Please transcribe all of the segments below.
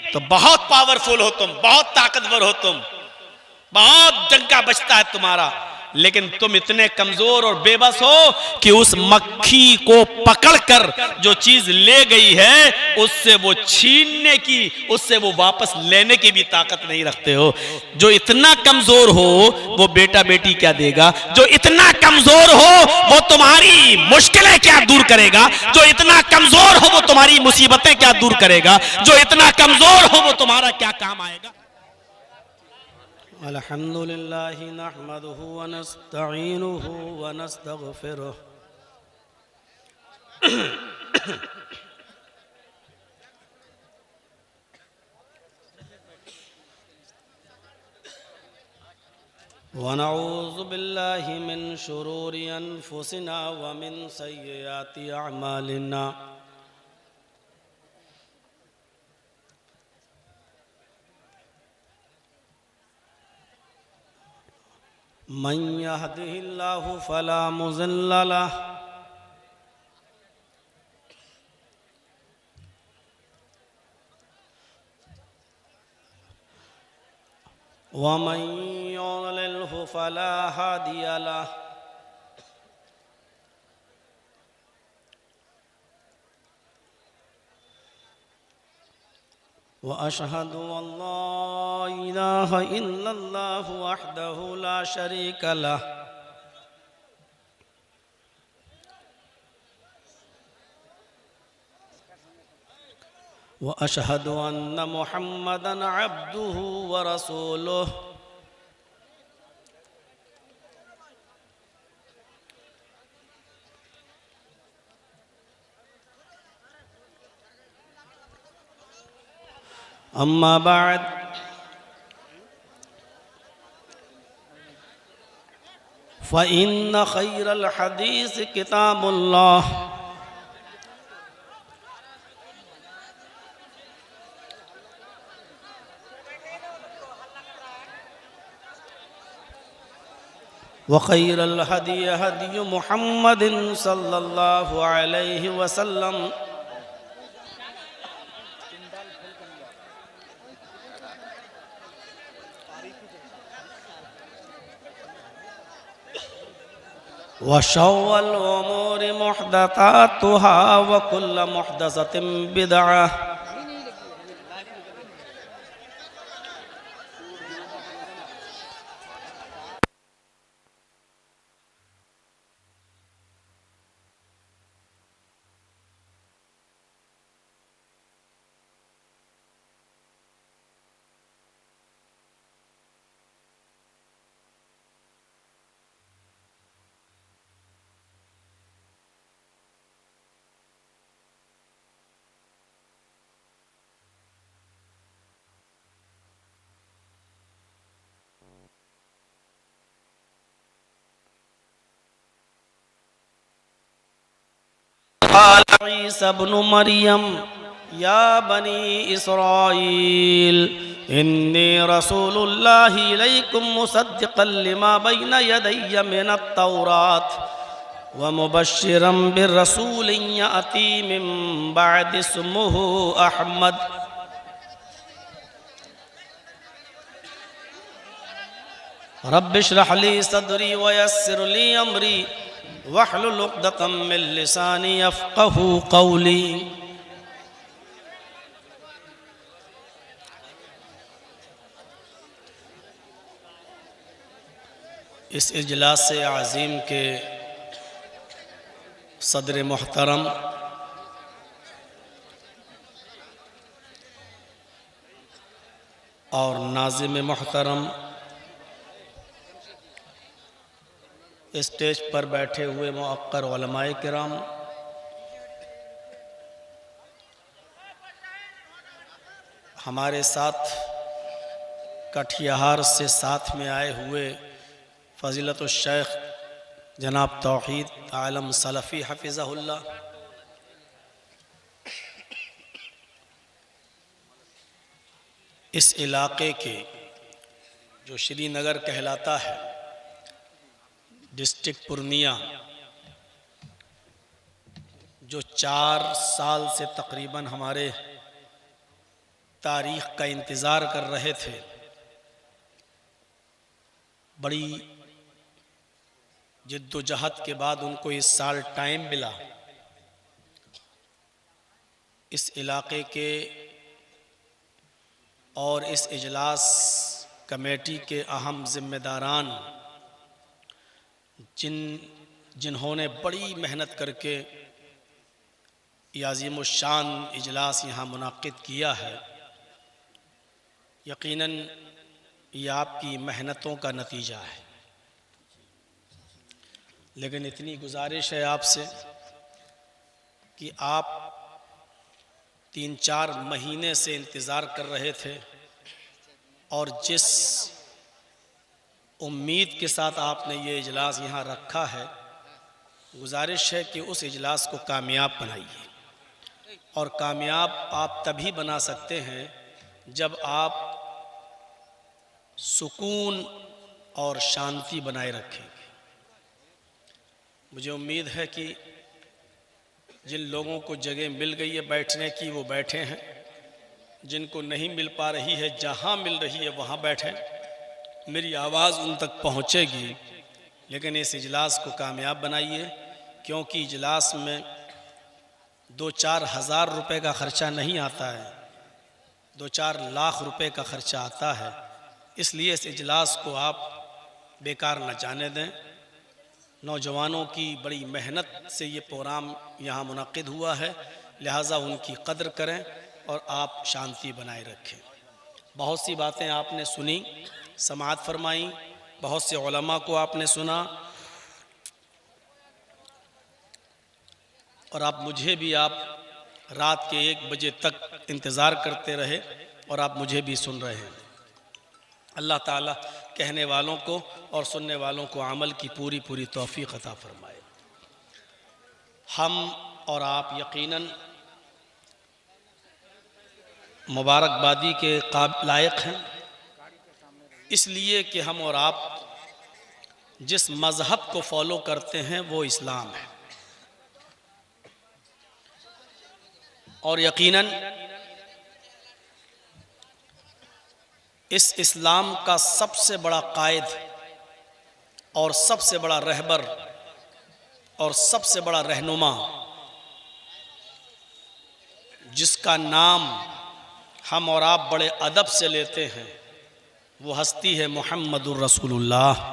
तो बहुत पावरफुल हो तुम, बहुत ताकतवर हो तुम, बहुत डंका बचता है तुम्हारा, लेकिन तुम इतने कमजोर और बेबस हो कि उस मक्खी को पकड़कर जो चीज ले गई है उससे वो छीनने की, उससे वो वापस लेने की भी ताकत नहीं रखते हो। जो इतना कमजोर हो वो बेटा बेटी क्या देगा? जो इतना कमजोर हो वो तुम्हारी मुश्किलें क्या दूर करेगा? जो इतना कमजोर हो वो तुम्हारी मुसीबतें क्या दूर करेगा? जो इतना कमजोर हो वो तुम्हारा क्या काम आएगा? अल्हम्दुलिल्लाहि नहमदुहु व नस्तईनुहु व नस्तगफिरुह व नऊज़ु बिल्लाहि मिन शुरूरि अनफुसिना व मिन सय्यिआति अअमालिना। मन यहदिहिल्लाहु फला मुज़िल्ल लह व मन युद्लिल्हु फला हादिय लह। व अशहदु अल्ला इलाहा इल्लल्लाहु वहदहु ला शरीक लह व अशहदु अन्न मुहम्मदन अब्दुहु व रसूलुहु। अम्मा बाद फ़इन्न खैरल हदीस किताबुल्लाह व खैरल हदी हदी मुहम्मदिन सल्लल्लाहु अलैहि वसल्लम व शर्रुल उमूरि मुहदसातुहा व कुल्लु मुहदसतिन बिदअह। क़ाल ईसा इब्नु मरियम या बनी इसराईल इन्नी रसूलुल्लाहि इलैकुम मुसद्दिक़न लिमा बैन यदैया मिनत तौरात व मुबश्शिरन बिरसूलिन याती मिन बअदि इस्मुहु अहमद। रब्बि इश्रह ली सदरी व यस्सिर ली अमरी वहलुल उक़दतम मिन लिसानी यफ़क़हू क़ौली। इस इजलास अज़ीम के सदर मोहतरम और नाज़िम मोहतरम, स्टेज पर बैठे हुए मुअक्कर उलमाए किराम, हमारे साथ कटिहार से साथ में आए हुए फ़ज़ीलतुल शेख जनाब तौहीद आलम सलफ़ी हफ़िज़हुल्लाह, इस इलाके के जो श्रीनगर कहलाता है, डिस्ट्रिक्ट पूर्णिया, जो 4 साल से तकरीबन हमारे तारीख का इंतज़ार कर रहे थे। बड़ी जिद्दोजहद के बाद उनको इस साल टाइम मिला। इस इलाके के और इस इजलास कमेटी के अहम ज़िम्मेदारान जिन्होंने बड़ी मेहनत करके ये अज़ीमुश्शान इजलास यहाँ मुनाक़िद किया है, यकीनन ये आपकी मेहनतों का नतीजा है। लेकिन इतनी गुजारिश है आपसे कि आप 3-4 महीने से इंतज़ार कर रहे थे और जिस उम्मीद के साथ आपने ये इजलास यहाँ रखा है, गुजारिश है कि उस इजलास को कामयाब बनाइए। और कामयाब आप तभी बना सकते हैं जब आप सुकून और शांति बनाए रखेंगे। मुझे उम्मीद है कि जिन लोगों को जगह मिल गई है बैठने की वो बैठे हैं, जिनको नहीं मिल पा रही है जहाँ मिल रही है वहाँ बैठें। मेरी आवाज़ उन तक पहुँचेगी, लेकिन इस इजलास को कामयाब बनाइए, क्योंकि इजलास में 2-4 हज़ार रुपये का ख़र्चा नहीं आता है, 2-4 लाख रुपए का ख़र्चा आता है। इसलिए इस इजलास को आप बेकार न जाने दें। नौजवानों की बड़ी मेहनत से ये प्रोग्राम यहाँ मुनक़्क़िद हुआ है, लिहाजा उनकी कदर करें और आप शांति बनाए रखें। बहुत सी बातें आपने सुनी, समाअत फरमाई, बहुत से उलमा को आपने सुना, और आप मुझे भी आप रात के 1 बजे तक इंतज़ार करते रहे और आप मुझे भी सुन रहे हैं। अल्लाह ताला कहने वालों को और सुनने वालों को अमल की पूरी पूरी तौफीक अता फरमाए। हम और आप यकीनन मुबारकबादी के लायक हैं, इसलिए कि हम और आप जिस मज़हब को फॉलो करते हैं वो इस्लाम है। और यकीनन इस इस्लाम का सबसे बड़ा कायद और सबसे बड़ा रहबर और सबसे बड़ा रहनुमा, जिसका नाम हम और आप बड़े अदब से लेते हैं, वो हस्ती है मुहम्मदुर रसूलुल्लाह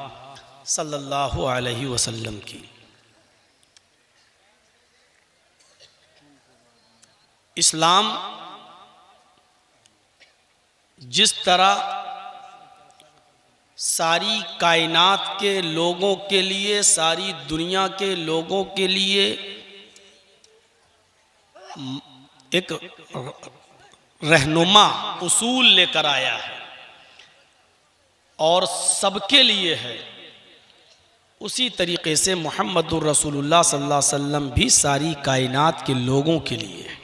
सल्लल्लाहु अलैहि वसल्लम की। इस्लाम जिस तरह सारी कायनात के लोगों के लिए, सारी दुनिया के लोगों के लिए एक रहनुमा उसूल लेकर आया है और सबके लिए है, उसी तरीक़े से मुहम्मदुर रसूलुल्लाह सल्लल्लाहु अलैहि वसल्लम भी सारी कायनात के लोगों के लिए है।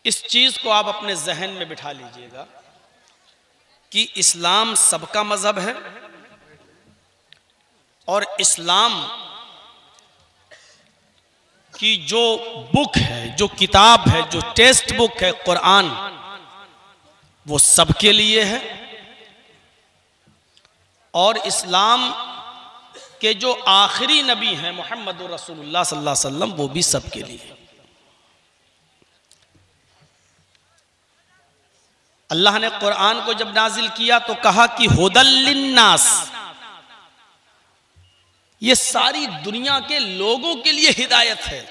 इस चीज़ को आप अपने जहन में बिठा लीजिएगा कि इस्लाम सबका मज़हब है और इस्लाम की जो बुक है, जो किताब है, जो टेक्स्ट बुक है कुरान, वो सबके लिए है। और इस्लाम के जो आखिरी नबी हैं मुहम्मदुर रसूलुल्लाह सल्लल्लाहु अलैहि वसल्लम, वो भी सबके लिए। अल्लाह ने कुरान को जब नाजिल किया तो कहा कि हुदल लिन्नास, ये सारी दुनिया के लोगों के लिए हिदायत है।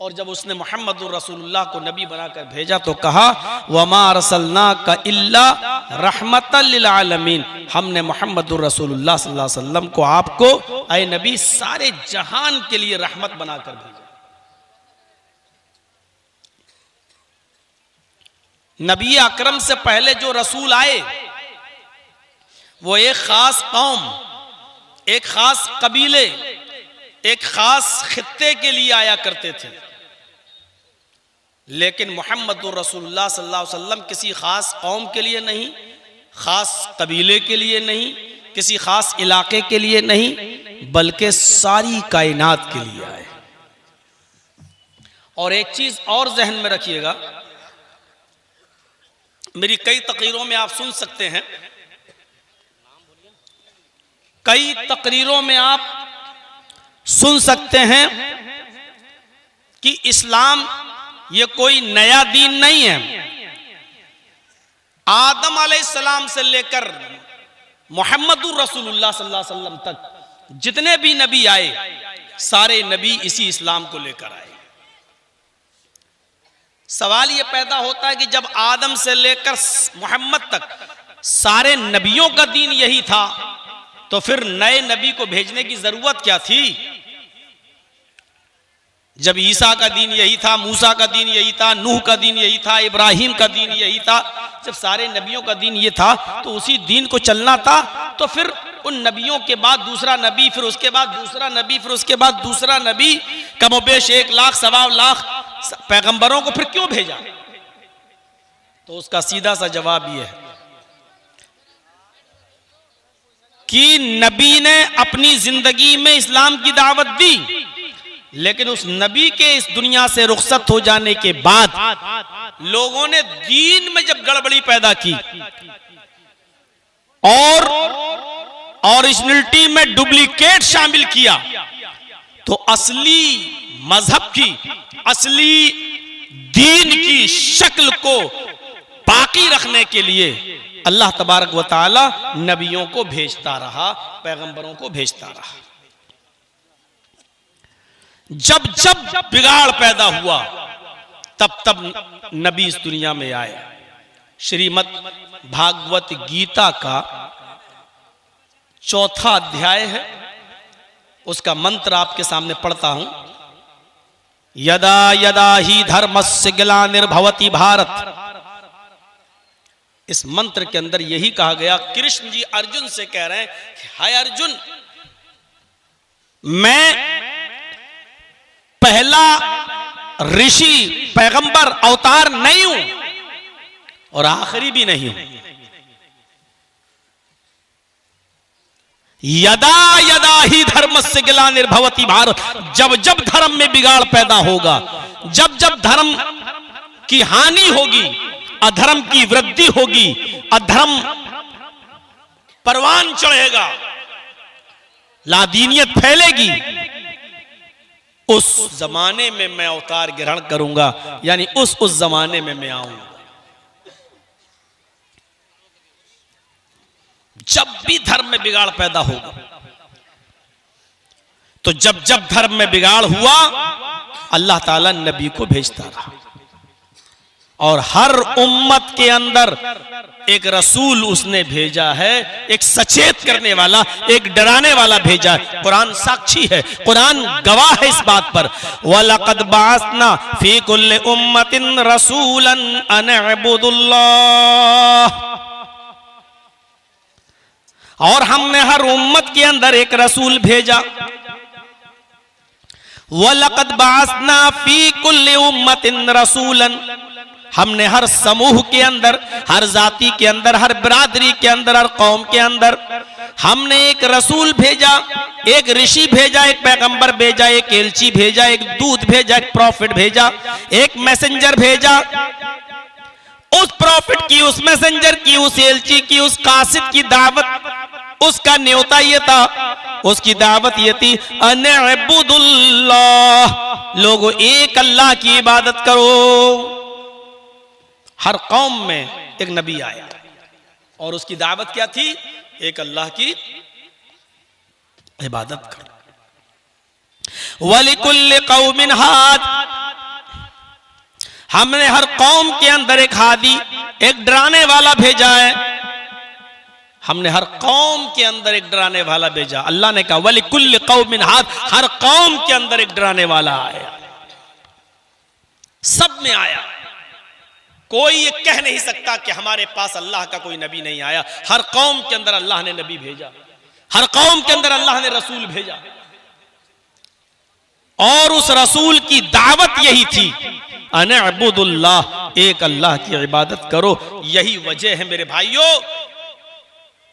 और जब उसने मुहम्मदुर रसूलुल्लाह को नबी बनाकर भेजा तो कहा वमा अरसलनाका इल्ला रहमतल लिल आलमीन, हमने मुहम्मदुर रसूलुल्लाह सल्लल्लाहु अलैहि वसल्लम को आपको ऐ नबी सारे जहान के लिए रहमत बनाकर भेजा। नबी अकरम से पहले जो रसूल आए वो एक खास कौम, एक खास कबीले, एक खास खित्ते के लिए आया करते थे। लेकिन मुहम्मदुर रसूलुल्लाह सल्लल्लाहु अलैहि वसल्लम किसी खास कौम के लिए नहीं, खास कबीले के लिए नहीं, किसी खास इलाके के लिए नहीं, बल्कि सारी कायनात के लिए आए। और एक चीज और जहन में रखिएगा, मेरी कई तकरीरों में आप सुन सकते हैं, कई तकरीरों में आप सुन सकते हैं कि इस्लाम ये कोई नया दीन नहीं है। आदम अलैहिस्सलाम से लेकर मुहम्मदुर रसूलुल्लाह सल्लल्लाहु अलैहि वसल्लम तक जितने भी नबी आए, सारे नबी इसी इस्लाम को लेकर आए। सवाल यह पैदा होता है कि जब आदम से लेकर मोहम्मद तक सारे नबियों का दीन यही था, तो फिर नए नबी को भेजने की जरूरत क्या थी? जब ईसा का दीन यही था, मूसा का दीन यही था, नूह का दीन यही था, इब्राहिम का दीन यही था, जब सारे नबियों का दीन ये था, तो उसी दीन को चलना था। तो फिर उन नबियों के बाद दूसरा नबी, फिर उसके बाद दूसरा नबी, फिर उसके बाद दूसरा नबी, कमोबेश 1 लाख सवा लाख पैगंबरों को फिर क्यों भेजा? तो उसका सीधा सा जवाब यह है कि नबी ने अपनी जिंदगी में इस्लाम की दावत दी, लेकिन उस नबी के इस दुनिया से रुखसत हो जाने के बाद लोगों ने दीन में जब गड़बड़ी पैदा की और ओरिजिनलिटी में डुप्लीकेट शामिल किया, तो असली मजहब की, असली दीन की शक्ल को बाकी रखने के लिए अल्लाह तबारक व तआला नबियों को भेजता रहा, पैगंबरों को भेजता रहा। जब जब बिगाड़ पैदा हुआ, तब तब नबी इस दुनिया में आए। श्रीमद् भागवत गीता का 4था अध्याय है, उसका मंत्र आपके सामने पढ़ता हूं। यदा यदा ही धर्मस्य ग्लानिर्भवति भारत। इस मंत्र के अंदर यही कहा गया, कृष्ण जी अर्जुन से कह रहे हैं कि हाय अर्जुन, मैं पहला ऋषि पैगंबर अवतार नहीं हूं और आखिरी भी नहीं हूं। यदा यदा ही धर्मस्य ग्लानिर्भवति भारत। जब जब धर्म में बिगाड़ पैदा होगा, जब जब धर्म की हानि होगी, अधर्म की वृद्धि होगी, अधर्म परवान चढ़ेगा, लादीनियत फैलेगी, उस जमाने में मैं अवतार ग्रहण करूंगा, यानी उस जमाने में मैं आऊंगा। जब भी धर्म में बिगाड़ पैदा होगा, तो जब जब धर्म में बिगाड़ हुआ, अल्लाह ताला नबी को भेजता रहा और हर उम्मत के अंदर एक रसूल उसने भेजा है, एक सचेत करने वाला, एक डराने वाला भेजा है। कुरान साक्षी है, कुरान गवाह है इस बात पर। वलक़द बअसना फी कुल्लि उम्मतिन रसूलन अन अअबुदुल्लाह। और हमने हर उम्मत के अंदर एक रसूल भेजा। वलक़द बअसना फी कुल्लि उम्मतिन रसूलन। हमने हर समूह के अंदर, हर जाति के अंदर, हर बिरादरी के अंदर, हर कौम के अंदर हमने एक रसूल भेजा, एक ऋषि भेजा, एक पैगंबर भेजा, एक एलची भेजा, एक दूत भेजा, एक प्रॉफिट भेजा, एक मैसेंजर भेजा। उस प्रॉफिट की, उस मैसेंजर की, उस एलची की, उस कासिद की दावत, उसका न्योता ये था, उसकी दावत ये थी, अनअबुदुल्लाह, लोगों एक अल्लाह की इबादत करो। हर कौम में एक नबी आया और उसकी दावत क्या थी? एक अल्लाह की इबादत करो। वलिकुल्लि कौमिन हाद। हमने हर कौम के अंदर एक हादी, एक डराने वाला भेजा है। हमने हर कौम के अंदर एक डराने वाला भेजा। अल्लाह ने कहा वलिकुल्लि कौमिन हाद, हर कौम के अंदर एक डराने वाला आया। सब में आया। कोई ये कह नहीं सकता कि हमारे पास अल्लाह का कोई नबी नहीं आया। हर कौम के अंदर अल्लाह ने नबी भेजा, हर कौम के अंदर अल्लाह ने रसूल भेजा। और उस रसूल की दावत यही थी, अनअबुदुल्लाह, एक अल्लाह की इबादत करो। यही वजह है मेरे भाइयों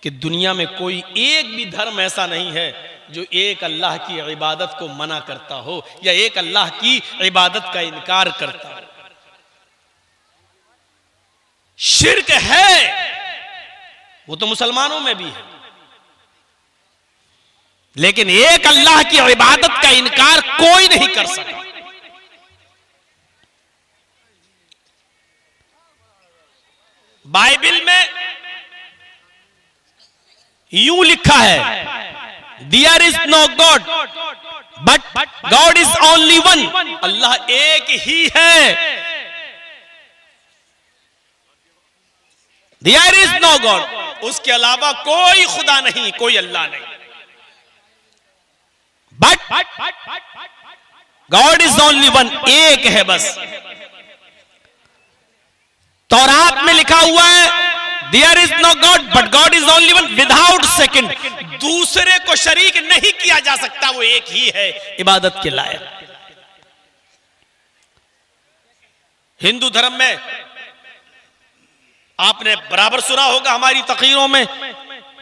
कि दुनिया में कोई एक भी धर्म ऐसा नहीं है जो एक अल्लाह की इबादत को मना करता हो या एक अल्लाह की इबादत का इनकार करता हो। शिर्क है वो तो मुसलमानों में भी है, लेकिन एक अल्लाह की इबादत का इनकार कोई नहीं कर सका। बाइबल में यूं लिखा है, there is no God but God is only one. Allah एक ही है। देयर इज नो गॉड, उसके अलावा कोई खुदा नहीं, कोई अल्लाह नहीं। But God is only one, एक है बस। तौरात में लिखा हुआ है, there is no God but God is only one without second. दूसरे को शरीक नहीं किया जा सकता, वो एक ही है इबादत के लायक। हिंदू धर्म में आपने बराबर सुना होगा हमारी तकरीरों में,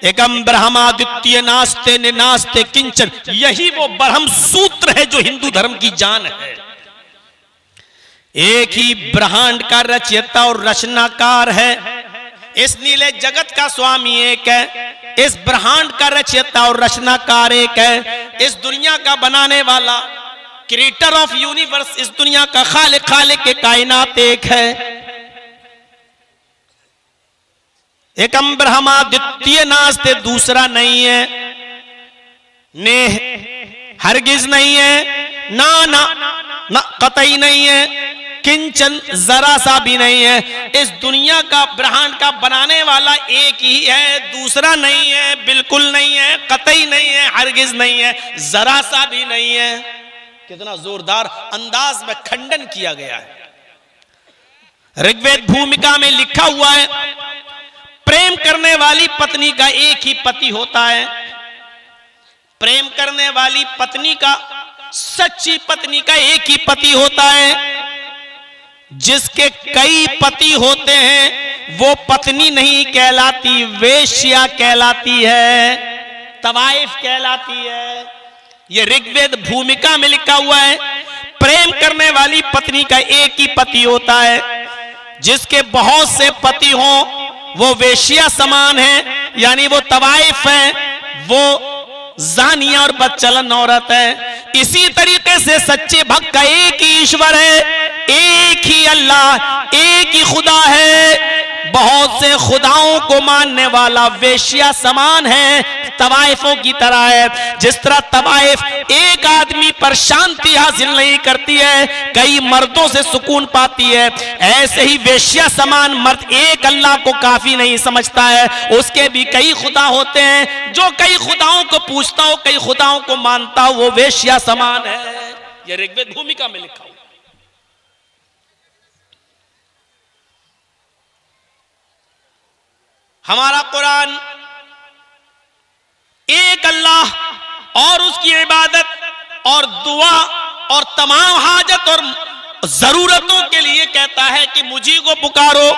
एकम ब्रह्मा द्वितीय नास्ते निनास्ते किंचन। यही वो ब्रह्म सूत्र है जो हिंदू धर्म की जान है। एक ही ब्रह्मांड का रचयिता और रचनाकार है। इस नीले जगत का स्वामी एक है, इस ब्रह्मांड का रचयिता और रचनाकार एक है, इस दुनिया का बनाने वाला क्रिएटर ऑफ यूनिवर्स, इस दुनिया का खालिक के कायनात एक है। एकम ब्रह्मा द्वितीय नास्ते, दूसरा नहीं है, ने हरगिज नहीं है, ना कतई नहीं है, किंचन जरा सा भी नहीं है। इस दुनिया का ब्रह्मांड का बनाने वाला एक ही है, दूसरा नहीं है, बिल्कुल नहीं है, कतई नहीं है, हरगिज नहीं है, जरा सा भी नहीं है। कितना जोरदार अंदाज में खंडन किया गया है। ऋग्वेद भूमिका में लिखा हुआ है, प्रेम करने वाली पत्नी का एक ही पति होता है। प्रेम करने वाली पत्नी का, सच्ची पत्नी का एक ही पति होता है। जिसके कई पति होते हैं वो पत्नी नहीं कहलाती, वेश्या कहलाती है, तवाइफ कहलाती है। ये ऋग्वेद भूमिका में लिखा हुआ है, प्रेम करने वाली पत्नी का एक ही पति होता है। जिसके बहुत से पति हों वो वेश्या समान है, यानी वो तवाइफ है, वो जानिया और बदचलन औरत है। इसी तरीके से सच्चे भक्त का एक ही ईश्वर है, एक ही अल्लाह, एक ही खुदा है। बहुत से खुदाओं को मानने वाला वेश्या समान है, तवाइफों की तरह है। जिस तरह तवाइफ एक आदमी पर शांति हासिल नहीं करती है, कई मर्दों से सुकून पाती है, ऐसे ही वेश्या समान मर्द एक अल्लाह को काफी नहीं समझता है। उसके भी कई खुदा होते हैं। जो कई खुदाओं को पूछता हो, कई खुदाओं को मानता हो, वो वेश्या समान है। यह ऋग्वेद भूमिका में लिखा हुआ। हमारा कुरान एक अल्लाह और उसकी इबादत और दुआ और तमाम हाजत और जरूरतों के लिए कहता है कि मुझी को पुकारो,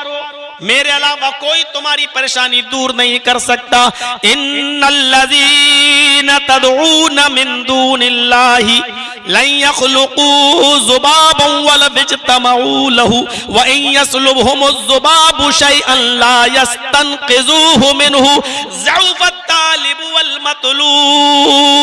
मेरे अलावा कोई तुम्हारी परेशानी दूर नहीं कर सकता। इन्नल्लज़ीना तदऊना मिन दूनिल्लाहि लन यख़्लुक़ू ज़ुबाबन वला यज्तमऊ लहू व इन यसलुबहुमुज़ ज़ुबाबु शैअन ला यस्तनक़िज़ूहु मिनहु ज़अफ़त तालिब वल मतलूब।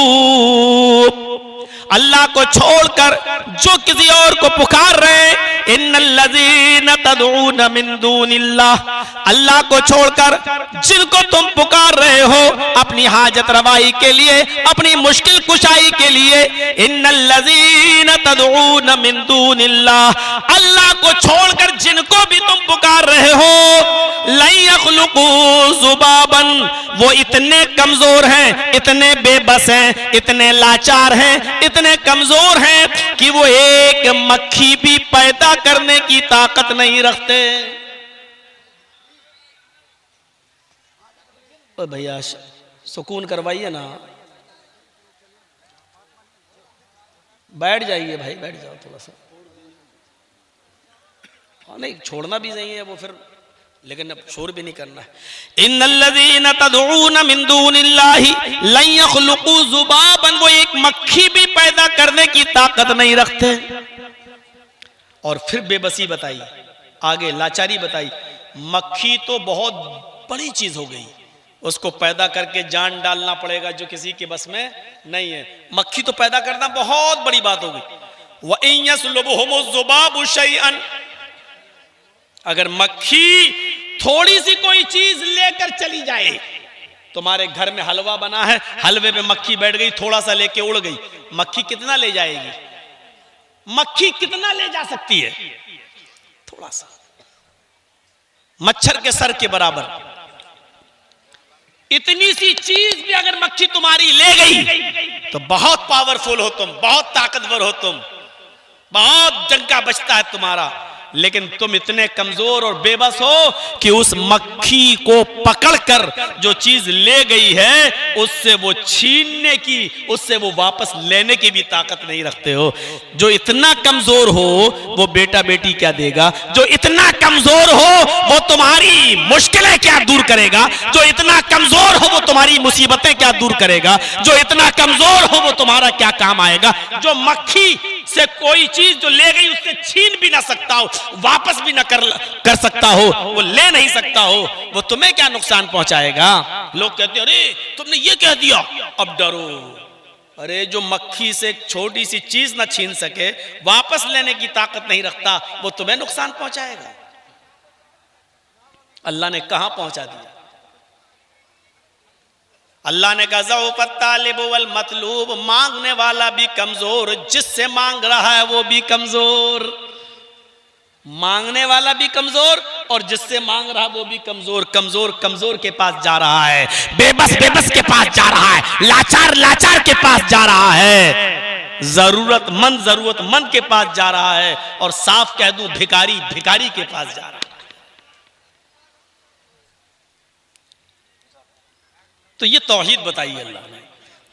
अल्लाह को छोड़कर जो किसी और को पुकार रहे, इन्नल्लज़ीना तदऊना मिन दूनिल्लाह, अल्लाह को छोड़कर जिनको तुम पुकार रहे हो अपनी हाजत रवाई के लिए, अपनी मुश्किल कुशाई के लिए, इन्नल्लज़ीना तदऊना मिन दूनिल्लाह, अल्लाह को छोड़कर जिनको भी तुम पुकार रहे हो, लन यख़्लुक़ू ज़ुबाबन, वो इतने कमजोर हैं, इतने बेबस हैं, इतने लाचार हैं, इतने कमजोर हैं कि वो एक मक्खी भी पैदा करने की ताकत नहीं रखते। ओ भैया सुकून करवाइए ना, बैठ जाइए भाई, बैठ जाओ थोड़ा सा। हाँ नहीं, छोड़ना भी नहीं है, वो फिर लेकिन अब शोर भी नहीं करना है। इन्नल्लज़ीना तदऊना मिन दूनिल्लाहि लन यख़लुक़ू ज़ुबाबन, वो एक मक्खी भी पैदा करने की ताकत नहीं रखते। और फिर बेबसी बताई, आगे लाचारी बताई। मक्खी तो बहुत बड़ी चीज हो गई, उसको पैदा करके जान डालना पड़ेगा जो किसी के बस में नहीं है। मक्खी तो पैदा करना बहुत बड़ी बात हो गई। व इन यस्लुबहुमु ज़ुबाबु शैअन, अगर मक्खी थोड़ी सी कोई चीज लेकर चली जाए, तुम्हारे घर में हलवा बना है, हलवे में मक्खी बैठ गई, थोड़ा सा लेके उड़ गई, मक्खी कितना ले जाएगी? मक्खी कितना ले जा सकती है? थोड़ा सा, मच्छर के सर के बराबर। इतनी सी चीज भी अगर मक्खी तुम्हारी ले गई तो बहुत पावरफुल हो तुम, बहुत ताकतवर हो तुम, बहुत डंका बचता है तुम्हारा। लेकिन तुम इतने कमजोर और बेबस हो कि उस मक्खी को पकड़कर जो चीज ले गई है उससे वो छीनने की, उससे वो वापस लेने की भी ताकत नहीं रखते हो। जो इतना कमजोर हो वो बेटा बेटी क्या देगा? जो इतना कमजोर हो वो तुम्हारी मुश्किलें क्या दूर करेगा? जो इतना कमजोर हो वो तुम्हारी मुसीबतें क्या दूर करेगा? जो इतना कमजोर हो वो तुम्हारा क्या काम आएगा? जो मक्खी से कोई चीज जो ले गई उससे छीन भी ना सकता हो, वापस भी ना कर सकता हो, वो ले नहीं सकता हो, वो तुम्हें क्या नुकसान पहुंचाएगा? लोग कहते हैं अरे तुमने ये कह दिया, अब डरो। अरे जो मक्खी से एक छोटी सी चीज ना छीन सके, वापस लेने की ताकत नहीं रखता, वो तुम्हें नुकसान पहुंचाएगा। अल्लाह ने कहां पहुंचा दिया? अल्लाह ने कहा ज़ऊफ़त तालिब वल मतलूब, मांगने वाला भी कमजोर, जिससे मांग रहा है वो भी कमजोर। मांगने वाला भी कमजोर और जिससे मांग रहा वो भी कमजोर। कमजोर कमजोर के पास जा रहा है, बेबस बेबस के पास जा रहा है, लाचार लाचार के पास जा रहा है, जरूरतमंद के पास जा रहा है, और साफ कह दूं भिखारी भिखारी के पास जा रहा है। तो ये तौहीद बताई अल्लाह ने।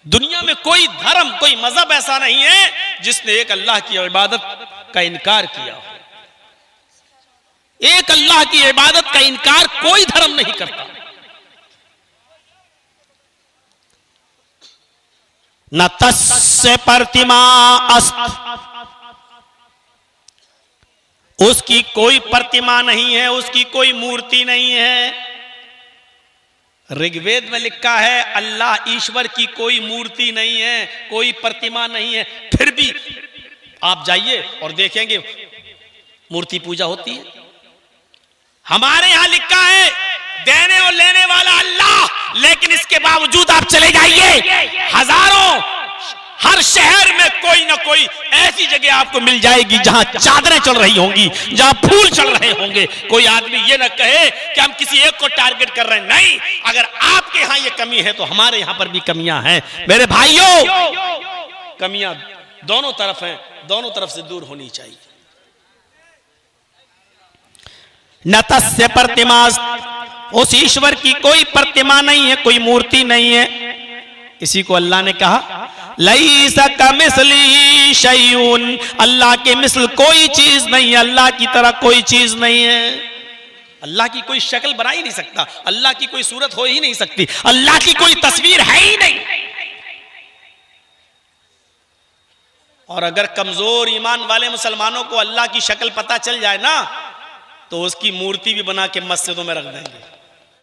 दुनिया में कोई धर्म, कोई मजहब ऐसा नहीं है जिसने एक अल्लाह की इबादत का इनकार किया हो। एक अल्लाह की इबादत का इनकार कोई धर्म नहीं करता। न तस्य प्रतिमा अस्त, उसकी कोई प्रतिमा नहीं है, उसकी कोई मूर्ति नहीं है। ऋग्वेद में लिखा है अल्लाह ईश्वर की कोई मूर्ति नहीं है, कोई प्रतिमा नहीं है। फिर भी आप जाइए और देखेंगे मूर्ति पूजा होती है। हमारे यहां लिखा है देने और लेने वाला अल्लाह, लेकिन इसके बावजूद आप चले जाइए हजारों, हर शहर में कोई ना कोई ऐसी जगह आपको मिल जाएगी जहां चादरें चल रही होंगी, जहां फूल चल रहे होंगे। कोई आदमी ये ना कहे कि हम किसी एक को टारगेट कर रहे हैं। नहीं, अगर आपके यहां ये कमी है तो हमारे यहां पर भी कमियां हैं। मेरे भाइयों, कमियां दोनों तरफ हैं, दोनों तरफ से दूर होनी चाहिए। न तस्य प्रतिमा, उस ईश्वर की कोई प्रतिमा नहीं है, कोई मूर्ति नहीं है। इसी को अल्लाह ने कहा लैसा कमिस्लिही शैउन, अल्लाह के मिसल कोई चीज नहीं है, अल्लाह की तरह कोई चीज नहीं है। अल्लाह की कोई शक्ल बना ही नहीं सकता, अल्लाह की कोई सूरत हो ही नहीं सकती, अल्लाह की कोई तस्वीर है ही नहीं। और अगर कमजोर ईमान वाले मुसलमानों को अल्लाह की शक्ल पता चल जाए ना, तो उसकी मूर्ति भी बना के मस्जिदों में रख देंगे।